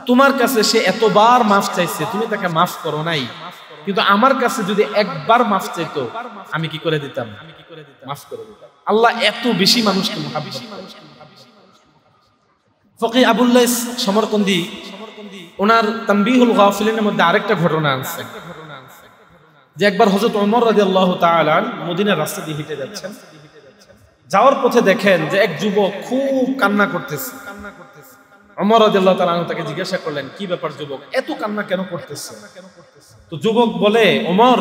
তোমার কাছে সে এতবার মাফ চাইছে, তুমি তাকে মাফ করো নাই, কিন্তু আমার কাছে যদি একবার মাফ চাইতো আমি কি করে দিতাম? মাফ করে দিতাম। আল্লাহ এত বেশি মানুষকে মুহাব্বত করেন। ফকি আবুল্লাইস সমরকন্দি ওনার তানবীহুল গাফিলিনের মধ্যে আরেকটা ঘটনা আছে যে একবার হযরত ওমর রাদিয়াল্লাহু তাআলা মদিনার রাস্তা দিয়ে হেঁটে যাচ্ছেন, যাওয়ার পথে দেখেন যে এক যুবক খুব কান্না করতেছে। ওমর রাদিয়াল্লাহু তাআলা তাকে জিজ্ঞাসা করলেন, কি ব্যাপার যুবক, এত কান্না কেন করতেছে? তো যুবক বলে, ওমর,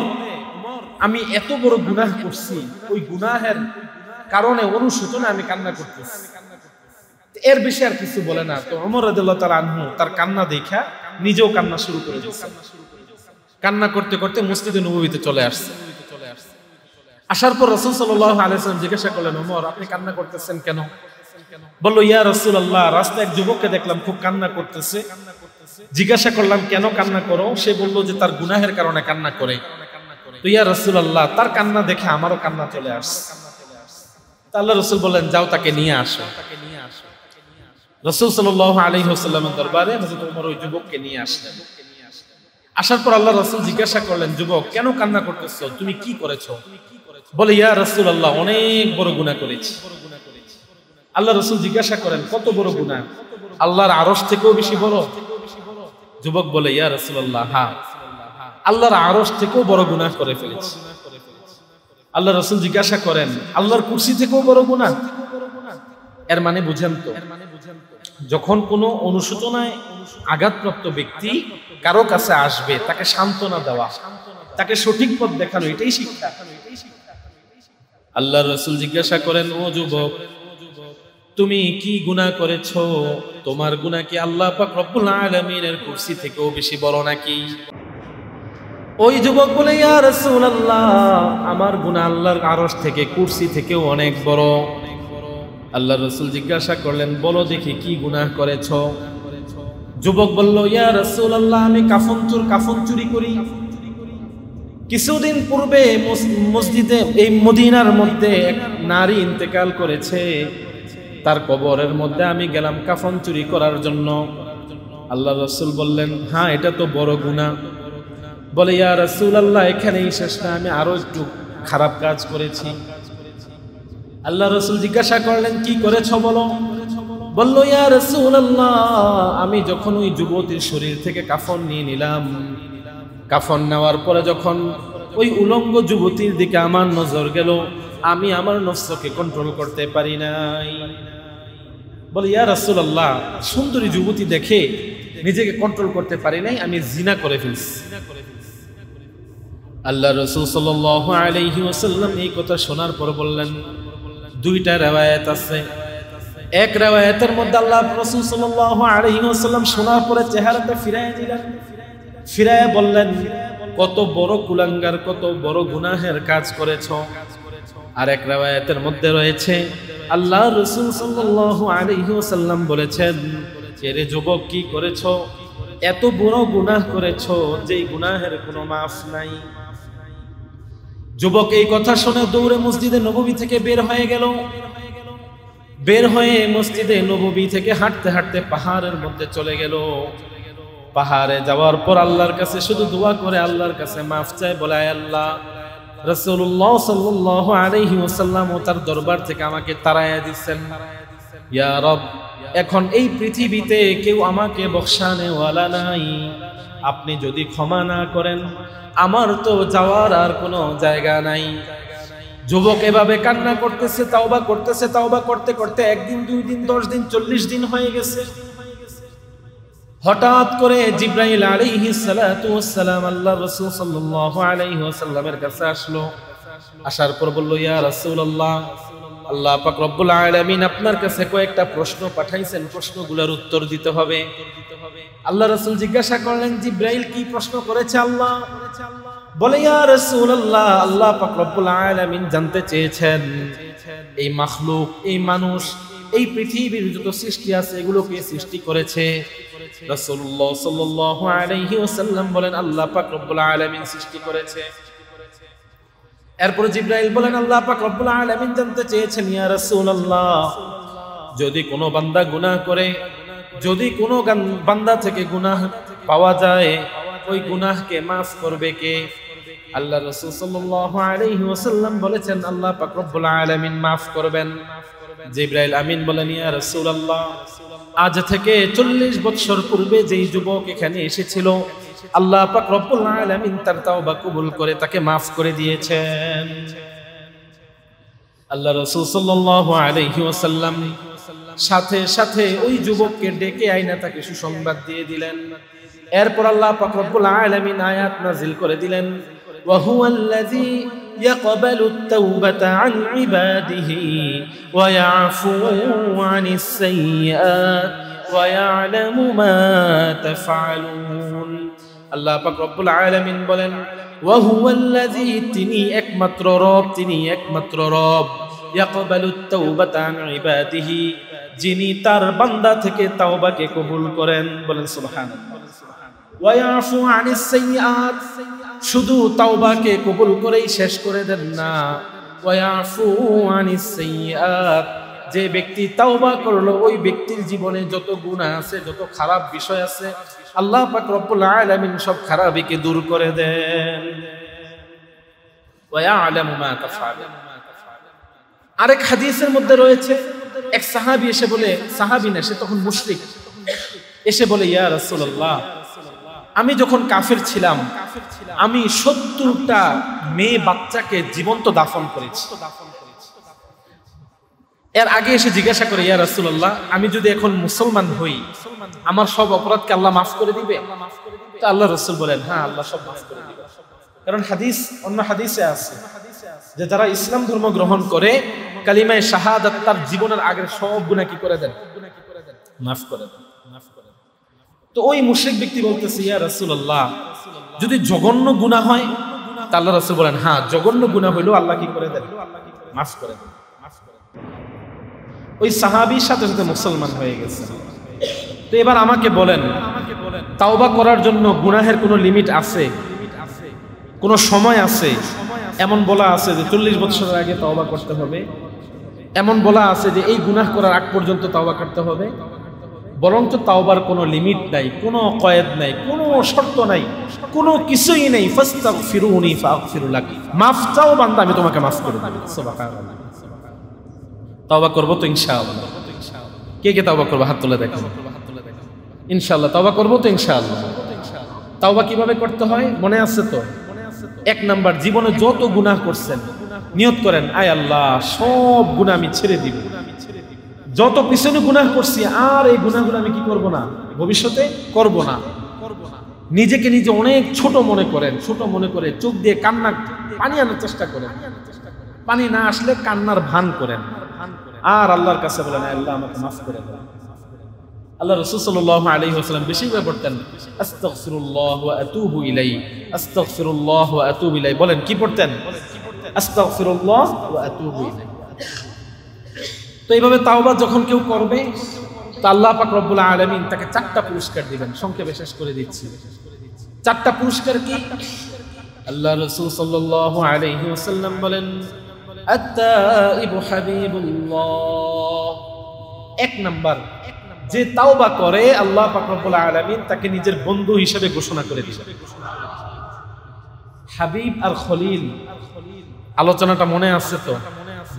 আমি এত বড় গুনাহ করছি, ওই গুনাহের কারণে অনুশোচনা আমি কান্না করতেছি, এর বেশি আর কিছু বলে না। তো ওমর রাদিয়াল্লাহু তাআলা আনহু তার কান্না দেখা নিজেও কান্না শুরু করে দিয়েছেন। কান্না করতে করতে মসজিদে নববীতে চলে আসছে। আসার পর রাসূল সাল্লাল্লাহু আলাইহি ওয়াসাল্লাম জিজ্ঞাসা করলেন, ওমর, আপনি কান্না করতেছেন কেন? বলল, ইয়া রাসূলুল্লাহ, রাস্তায় এক যুবককে দেখলাম খুব কান্না করতেছে, জিজ্ঞাসা করলাম কেন কান্না করো? সে বলল যে তার গুনাহের কারণে কান্না করে। তো ইয়া রাসূলুল্লাহ, তার কান্না দেখে আমারও কান্না চলে আসছে। আল্লাহ রাসূল বললেন, যাও তাকে নিয়ে আসো। রাসূল সাল্লাল্লাহু আলাইহি ওয়াসাল্লামের দরবারে হযরত ওমর ওই যুবককে নিয়ে আসলেন। আসার পর আল্লাহ রাসূল জিজ্ঞাসা করলেন, যুবক, কেন কান্না করতেছো? তুমি কি করেছো? বলে, ইয়া রাসূলুল্লাহ, অনেক বড় গুনাহ করেছি। আল্লাহ রাসূল জিজ্ঞাসা করেন, কত বড় গুনাহ? আল্লাহর আরশ থেকেও বেশি বড়? যুবক বলে, ইয়া রাসূলুল্লাহ, হ্যাঁ, আল্লাহর আরশ থেকেও বড় গুনাহ করে ফেলেছি। আল্লাহ রাসূল জিজ্ঞাসা করেন, আল্লাহর কুরসি থেকেও বড় গুনাহ? এর মানে বুঝেন তো, যখন কোনো অনুশোচনায় আঘাতপ্রাপ্ত ব্যক্তি কারো কাছে আসবে, তাকে সান্ত্বনা দেওয়া, তাকে সঠিক পথ দেখানো, এটাই শিক্ষা। আল্লাহর রাসূল জিজ্ঞাসা করেন, ও যুবক, তুমি কি গুনাহ করেছো? তোমার গুনাহ কি আল্লাহ পাক রব্বুল আলামিনের কুরসি থেকেও বেশি বড় নাকি? ওই যুবক বলে, ইয়া রাসূলুল্লাহ, আমার গুনাহ আল্লাহর আরশ থেকে, কুরসি থেকেও অনেক বড়। আল্লাহর রাসূল জিজ্ঞাসা করলেন, বলো দেখি কি গুনাহ করেছো? যুবক বলল, ইয়া রাসূলুল্লাহ, আমি কাফন চুরি করি। কিছুদিন পূর্বে মসজিদে এই মদিনার মধ্যে এক নারী ইন্তেকাল করেছে, তার কবরের মধ্যে আমি গেলাম কাফন চুরি করার জন্য। আল্লাহর রাসূল বললেন, হ্যাঁ, এটা তো বড় গুনাহ। বলে, ইয়া রাসূলুল্লাহ, এখানেই শেষ না, আমি আরো একটু খারাপ কাজ করেছি। আল্লাহ রাসূল জিজ্ঞাসা করলেন, কি করেছো বলো? বলল, ইয়া রাসূলুল্লাহ, আমি যখন ওই যুবতীর শরীর থেকে কাফন নিয়ে নিলাম, কাফন নেওয়ার পরে যখন ওই উলঙ্গ যুবতীর দিকে আমার নজর গেল, আমি আমার নফসকে কন্ট্রোল করতে পারি নাই। বলে, ইয়া রাসূলুল্লাহ, সুন্দরী যুবতী দেখে নিজেকে কন্ট্রোল করতে পারি নাই, আমি জিনা করে ফেলছি। আল্লাহ রাসূল সাল্লাল্লাহু আলাইহি ওয়াসাল্লাম এই কথা শোনার পর বললেন, দুইটা riwayat আছে। এক riwayatের মধ্যে আল্লাহ রাসূল সাল্লাল্লাহু আলাইহি ওয়াসাল্লাম শোনার পরে চেহারাটা ফিরায় দিলেন, ফিরায় বললেন, কত বড় কুলাঙ্গার, কত বড় গুনাহের কাজ করেছো। আর এক riwayatের মধ্যে রয়েছে, আল্লাহ রাসূল সাল্লাল্লাহু আলাইহি ওয়াসাল্লাম বলেছেন, এরে যুবক, কি করেছো? এত বড় গুনাহ করেছো যে গুনাহের কোনো মাফ নাই। যুবক এই কথা শুনে দৌড়ে মসজিদে নববী থেকে বের হয়ে গেল। বের হয়ে মসজিদে নববী থেকে হাঁটতে হাঁটতে পাহাড়ের মধ্যে চলে গেল। পাহাড়ে যাওয়ার পর আল্লাহর কাছে শুধু দোয়া করে, আল্লাহর কাছে মাফ চায়, বলে, আল্লাহ, রাসূলুল্লাহ সাল্লাল্লাহু আলাইহি ওয়াসাল্লাম ও তার দরবার থেকে আমাকে তাড়াইয়া দিচ্ছেন। ইয়া রব, এখন এই পৃথিবীতে কেউ আমাকে বখশানেওয়ালা নাই। আপনি যদি ক্ষমা না করেন, আমার তো যাওয়ার আর কোনো জায়গা নাই। যুবক এভাবে কান্না করতেছে, তাওবা করতেছে, তাওবা করতে করতে একদিন, 2 দিন, 10 দিন, 40 দিন হয়ে গেছে। হঠাৎ করে জিবরাইল আলাইহিস সালাতু ওয়াস সালাম আল্লাহর রাসূল সাল্লাল্লাহু আলাইহি ওয়াসাল্লামের কাছে আসলো। আসার পর বলল, ইয়া রাসূলুল্লাহ, আল্লাহ পাক রব্বুল আলামিন আপনার কাছে কয়েকটা প্রশ্ন পাঠাইছেন, প্রশ্নগুলোর উত্তর দিতে হবে। আল্লাহ রাসূল জিজ্ঞাসা করলেন, জিবরাইল কি প্রশ্ন করেছে আল্লাহ? বলে, ইয়া রাসূলুল্লাহ, আল্লাহ পাক রব্বুল আলামিন জানতে চেয়েছেন এই মাখলুক, এই মানুষ, এই পৃথিবীর যত সৃষ্টি আছে এগুলোকে সৃষ্টি করেছে। রাসূলুল্লাহ সাল্লাল্লাহু আলাইহি ওয়াসাল্লাম বলেন, আল্লাহ পাক রব্বুল আলামিন সৃষ্টি করেছে। এরপর জিবরাইল বলেন, আল্লাহ পাক রব্বুল আলামিন জানতে চেয়েছেন, ইয়া রাসূলুল্লাহ, যদি কোনো বান্দা গুনাহ করে, যদি কোনো বান্দা থেকে গুনাহ পাওয়া যায়, ওই গুনাহকে মাফ করবে কে? আল্লাহ রাসূল সাল্লাল্লাহু আলাইহি ওয়াসাল্লাম বলেছেন, আল্লাহ পাক রব্বুল আলামিন মাফ করবেন। জিবরাইল আমিন বলেন, ইয়া রাসূলুল্লাহ, আজ থেকে 40 বছর পূর্বে যেই যুবক এখানে এসেছিল, আল্লাহ পাক রব্বুল আলামিন তার তাওবা কবুল করে তাকে মাফ করে দিয়েছেন। আল্লাহ রাসূল সাল্লাল্লাহু আলাইহি ওয়াসাল্লাম সাথে সাথে ওই যুবককে ডেকে আইনা তাকে সুসংবাদ দিয়ে দিলেন। এরপর আল্লাহ পাক রব্বুল আলামিন আয়াত নাযিল করে দিলেন, ওয়া হুয়াল্লাযী ইয়াকবালু আত-তাওবাতা আন ইবাদিহি ওয়া ইয়াফু আনিস সাইয়্যাত ওয়া ইয়ালামু মা তাফআলুন। আল্লাহ পাক রব্বুল আলামিন বলেন, ওয়া হুয়াল্লাযী, তিনি একমাত্র রব, তিনি একমাত্র রব, ইয়াকবালু আত-তাওবাতা আন ইবাদিহি, যিনি তার বান্দা থেকে তাওবাকে কবুল করেন। বলেন সুবহানাল্লাহ। ওয়া ইয়াফু আনিস সাইয়্যাত, শুধু তাওবাকে কবুল করেই শেষ করে দেন না, ওয়া ইয়াফু আনিস সাইয়্যাত, যে ব্যক্তি তাওবা করলো ওই ব্যক্তির জীবনে যত গুনাহ আছে, যত খারাপ বিষয় আছে, আল্লাহ পাক রব্বুল আলামিন সব খারাপিকে দূর করে দেন। ওয়া ইয়ালামু মা তাফআলুন। আরেক হাদিসের মধ্যে রয়েছে, এক সাহাবী এসে বলে, সাহাবী না, সে তখন মুশরিক, এসে বলে, ইয়া রাসূলুল্লাহ, আমি যখন কাফের ছিলাম আমি 70টা মেয়ে বাচ্চাকে জীবন্ত দাফন করেছি। এর আগে এসে জিজ্ঞাসা করে, ইয়া রাসূলুল্লাহ, আমি যদি এখন মুসলমান হই আমার সব অপরাধকে আল্লাহ মাফ করে দিবে? তো আল্লাহ রাসূল বলেন, হ্যাঁ, আল্লাহ সব মাফ করে দিবে। কারণ হাদিস, অন্য হাদিসে আছে যে যারা ইসলাম ধর্ম গ্রহণ করে কালিমায়ে শাহাদাত, তার জীবনের আগের সব গুনাহ কি করে দেন? মাফ করে দেন। তো ওই মুশরিক ব্যক্তি বলতেছে, ইয়া রাসূলুল্লাহ, যদি জঘন্য গুনাহ হয়? তা আল্লাহ রাসূল বলেন, হ্যাঁ, জঘন্য গুনাহ হইলেও আল্লাহ কি করে দেন? মাফ করে দেন। ওই সাহাবীর সাথে সাথে মুসলমান হয়ে গেছে। তো এবার আমাকে বলেন, তাওবা করার জন্য গুনাহের কোনো লিমিট আছে? কোনো সময় আছে? এমন বলা আছে যে 40 বছরের আগে তাওবা করতে হবে, এমন বলা আছে যে এই গুনাহ করার আগ পর্যন্ত তাওবা করতে হবে? বরঞ্চ তাওবার কোনো লিমিট নাই, কোনো কয়েদ নাই, কোনো শর্ত নাই, কোনো কিছুই নেই। ফাস্তাগফিরুনি ফাগফির লাক, মাফ চাও বান্দা, আমি তোমাকে মাফ করে দেব। সুবহানাল্লাহ। তাওবা করব তো ইনশাআল্লাহ। কে কে তাওবা করবে? হাত তুলে দেখেন। ইনশাআল্লাহ তাওবা করব তো ইনশাআল্লাহ। তাওবা কিভাবে করতে হয় মনে আছে তো? 1 নাম্বার, জীবনে যত গুনাহ করছেন নিয়ত করেন, আয় আল্লাহ, সব গুনাহ আমি ছেড়ে দিব। যত পিছনে গুনাহ করছি আর এই গুনাহগুলো আমি কি করব না, ভবিষ্যতে করব না। নিজেকে নিজে অনেক ছোট মনে করেন, ছোট মনে করে চোখ দিয়ে কান্না পানি আনার চেষ্টা করেন, পানি না আসলে কান্নার ভান করেন, আর আল্লাহর কাছে বলেন, আল্লাহ আমাকে মাফ করে দেন। আল্লাহ রাসূল সাল্লাল্লাহু আলাইহি ওয়াসাল্লাম বেশি করে পড়তেন, আস্তাগফিরুল্লাহ ওয়া আতুবু ইলাইহি, আস্তাগফিরুল্লাহ ওয়া আতুবু ইলাইহি। বলেন কি পড়তেন? আস্তাগফিরুল্লাহ ওয়া আতুবু ইলাইহি। তো এইভাবে তাওবা যখন কেউ করবে, তো আল্লাহ পাক রব্বুল আলামিন তাকে 4টা পুরস্কার দিবেন। সংক্ষেপে শেষ করে দিচ্ছি। 4টা পুরস্কার কি? আল্লাহ রাসূল সাল্লাল্লাহু আলাইহি ওয়াসাল্লাম বলেন, আত-তাইবু হাবিবুল্লাহ। 1 নাম্বার, যে তাওবা করে আল্লাহ পাক রব্বুল আলামিন তাকে নিজের বন্ধু হিসেবে ঘোষণা করে দিবেন। হাবিব আর খলিল আলোচনাটা মনে আছে তো?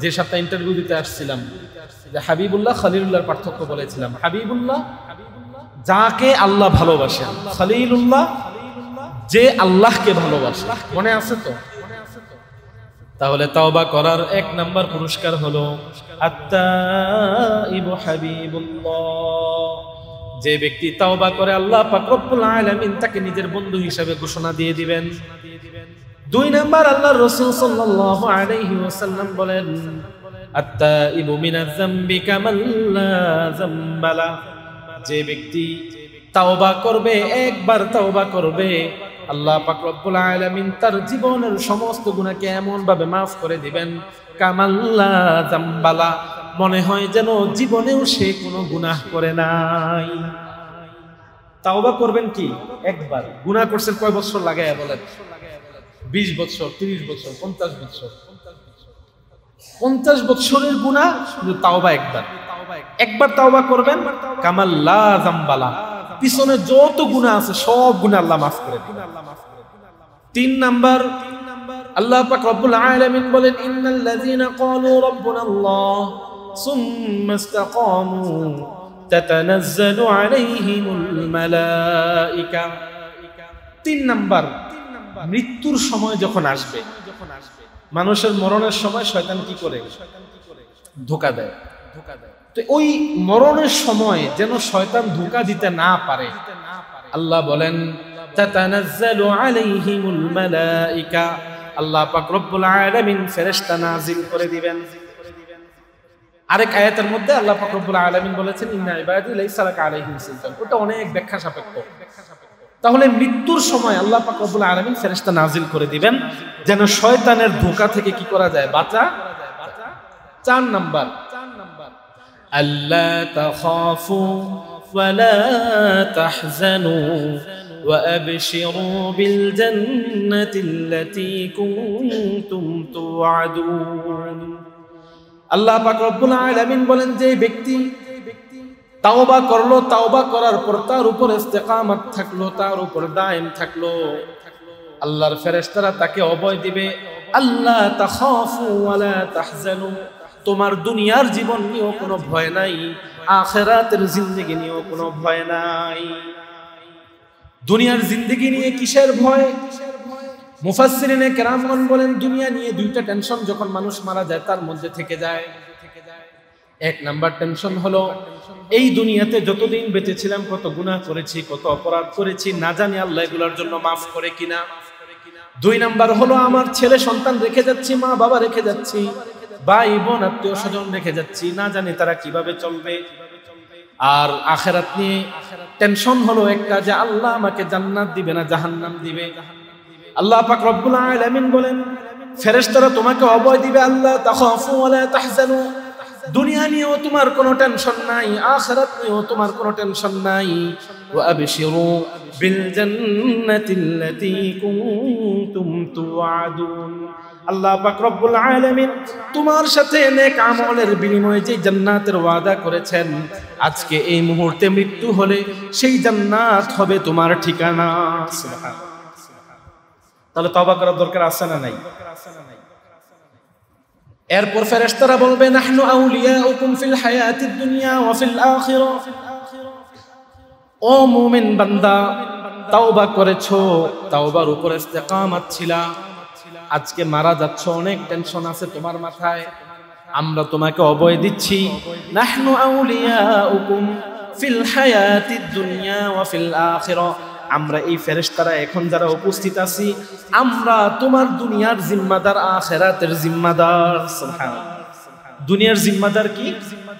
যে সাথে ইন্টারভিউ দিতে আসছিলাম, যে হাবিবুল্লাহ খলিলুল্লাহর পার্থক্য বলেছিলাম। হাবিবুল্লাহ যাকে আল্লাহ ভালোবাসেন, খলিলুল্লাহ যে আল্লাহকে ভালোবাসে। মনে আছে তো? তাহলে তাওবা করার 1 নাম্বার পুরস্কার হলো আত-তাইবু হাবিবুল্লাহ। যে ব্যক্তি তাওবা করে আল্লাহ পাক রব্বুল আলামিন তাকে নিজের বন্ধু হিসেবে ঘোষণা দিয়ে দিবেন। 2 নাম্বার, আল্লাহর রাসূল সাল্লাল্লাহু আলাইহি ওয়াসাল্লাম বলেন, আত-তাইবু মিনাজ যামবি কামান লা যামবালা। যে ব্যক্তি তাওবা করবে, একবার তাওবা করবে, আল্লাহ পাক রব্বুল আলামিন তার জীবনের সমস্ত গুনাহকে এমন ভাবে মাফ করে দিবেন, কামান লা যামবালা, মনে হয় যেন জীবনেও সে কোনো গুনাহ করে নাই। তাওবা করবেন কি? একবার। গুনাহ করছেন কয় বছর লাগায়া বলেন? 20 বছর, 30 বছর, 50 বছর। 50 বছরের গুনাহ, শুধু তাওবা একবার। একবার তাওবা করবেন, কামাল লা যামবালা, পিছনে যত গুনাহ আছে সব গুনাহ আল্লাহ মাফ করে দিবেন। 3 নাম্বার, আল্লাহ পাক রব্বুল আলামিন বলেন, ইন্নাল্লাযীনা ক্বালু রাব্বুনাল্লাহ সুম্মা ইসতাকামু তাতানাজ্জালু আলাইহিমুল মালাইকা। 3 নাম্বার, মৃত্যুর সময় যখন আসবে, মানুষের মরণের সময় শয়তান কি করে? ধোঁকা দেয়। তো ওই মরণের সময় যেন শয়তান ধোঁকা দিতে না পারে, আল্লাহ বলেন তাতানাজ্জালু আলাইহিমুল মালাইকা, আল্লাহ পাক রব্বুল আলামিন ফেরেশতা নাজিল করে দিবেন। আরেক আয়াতের মধ্যে আল্লাহ পাক রব্বুল আলামিন বলেছেন ইন্না ইবাদি লাইসা লাকা আলাইহিম সুলতান। ওটা অনেক ব্যাখ্যা সাপেক্ষ। তাহলে মৃত্যুর সময় আল্লাহ পাক রব্বুল আলামিন ফেরেশতা নাজিল করে দিবেন যেন শয়তানের ধোঁকা থেকে কি করা যায়? বাঁচা। 4 নাম্বার, আল্লা তাখাফু ওয়া লা তাহজানু ওয়া আবশিরু বিল জান্নাতিল্লাতী কুনতুম তুআদুন। আল্লাহ পাক রব্বুল আলামিন বলেন যে ব্যক্তি তাওবা করলো, তাওবা করার পর তার উপর ইস্তেকামত থাকলো, তার উপর দায়েম থাকলো, আল্লাহর ফেরেশতারা তাকে অভয় দিবে আল্লাহ তাখাফু ওয়া লা তাহজানু, তোমার দুনিয়ার জীবন নিয়েও কোনো ভয় নাই, আখিরাতের জিন্দেগি নিয়েও কোনো ভয় নাই। দুনিয়ার জিন্দেগি নিয়ে কিসের ভয়? মুফাসসিরিনে কেরামগণ বলেন দুনিয়া নিয়ে 2টা টেনশন যখন মানুষ মারা যায় তার মধ্যে থেকে যায়। 1 নাম্বার টেনশন হলো এই দুনিয়াতে যতদিন বেঁচে ছিলাম কত গুনাহ করেছি, কত অপরাধ করেছি, না জানি আল্লাহ এগুলোর জন্য মাফ করে কিনা। 2 নাম্বার হলো আমার ছেলে সন্তান রেখে যাচ্ছি, মা বাবা রেখে যাচ্ছি, ভাই বোন আত্মীয় স্বজন রেখে যাচ্ছি, না জানি তারা কিভাবে চলবে। আর আখিরাত নিয়ে টেনশন হলো একটা যে আল্লাহ আমাকে জান্নাত দিবে না জাহান্নাম দিবে। আল্লাহ পাক রব্বুল আলামিন বলেন ফেরেশতারা তোমাকে অভয় দিবে আল্লাহ তাখাফু ওয়া লা তাহজানু, দুনিয়া নিয়েও তোমার কোনো টেনশন নাই, আখিরাত নিয়েও তোমার কোনো টেনশন নাই। ওয়া আবশিরু বিল জান্নাতিল্লাতী কুনতুম তুআদুন, আল্লাহ পাক রব্বুল আলামিন তোমার সাথে নেক আমলের বিনিময়ে যে জান্নাতের ওয়াদা করেছেন, আজকে এই মুহূর্তে মৃত্যু হলে সেই জান্নাত হবে তোমার ঠিকানা। সুবহানাল্লাহ। তাহলে তওবা করার দরকার আছে না নাই? এরপর ফেরেশতারা বলবে নাহনু আউলিয়াউকুম ফিল হায়াতিদ দুনিয়া ওয়া ফিল আখিরাহ, ও মুমিন বান্দা তওবা করেছো, তওবার উপর ইস্তেকামত ছিলা, আজকে মারা যাচ্ছ, অনেক টেনশন আছে তোমার মাথায়, আমরা তোমাকে অভয় দিচ্ছি নাহনু আউলিয়াউকুম ফিল হায়াতিদ দুনিয়া ওয়া ফিল আখিরাহ, আমরা এই ফেরেশতারা এখন যারা উপস্থিত আছি আমরা তোমার দুনিয়ার জিম্মাদার, আখিরাতের জিম্মাদার। সুবহানাল্লাহ। দুনিয়ার জিম্মাদার কি?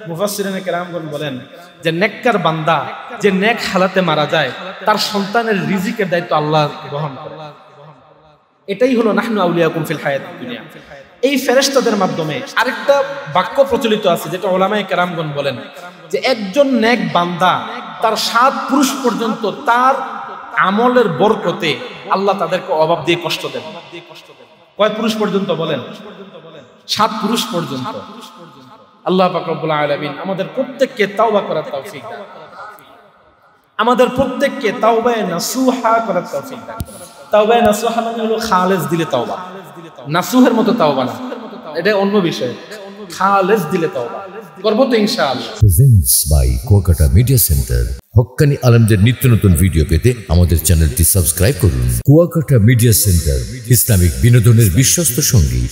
মুফাসসিরিনে কেরামগণ বলেন যে নেককার বান্দা যে নেক হালাতে মারা যায় তার সন্তানের রিজিকের দায়িত্ব আল্লাহ গ্রহণ করে। এটাই হলো নাহনু আউলিয়াকুম ফিল হায়াতিদ দুনিয়া। এই ফেরেশতাদের মাধ্যমে আরেকটা বাক্য প্রচলিত আছে যেটা উলামায়ে কেরামগণ বলেন যে একজন নেক বান্দা তার 7 পুরুষ পর্যন্ত তার আমলের বরকতে আল্লাহ তাদেরকে অভাব দিয়ে কষ্ট দেন। কয় পুরুষ পর্যন্ত বলেন? 7 পুরুষ পর্যন্ত। আল্লাহ পাক রব্বুল আলামিন আমাদের প্রত্যেককে তাওবা করার তৌফিক দান, আমাদের প্রত্যেককে তাওবায়ে নাসুহা করার তৌফিক দান। তাওবায়ে নাসুহা মানে হলো খালেস দিলে তাওবা, নাসুহের মতো তাওবা না, এটা অন্য বিষয়। খালেস দিলে তাওবা করব তো ইনশাআল্লাহ। Presents by Kuakata media centre. হক্কানি আলেমদের নিত্য নতুন ভিডিও পেতে আমাদের চ্যানেলটি সাবস্ক্রাইব করুন। কুয়াকাটা মিডিয়া সেন্টার, ইসলামিক বিনোদনের বিশ্বস্ত সঙ্গী।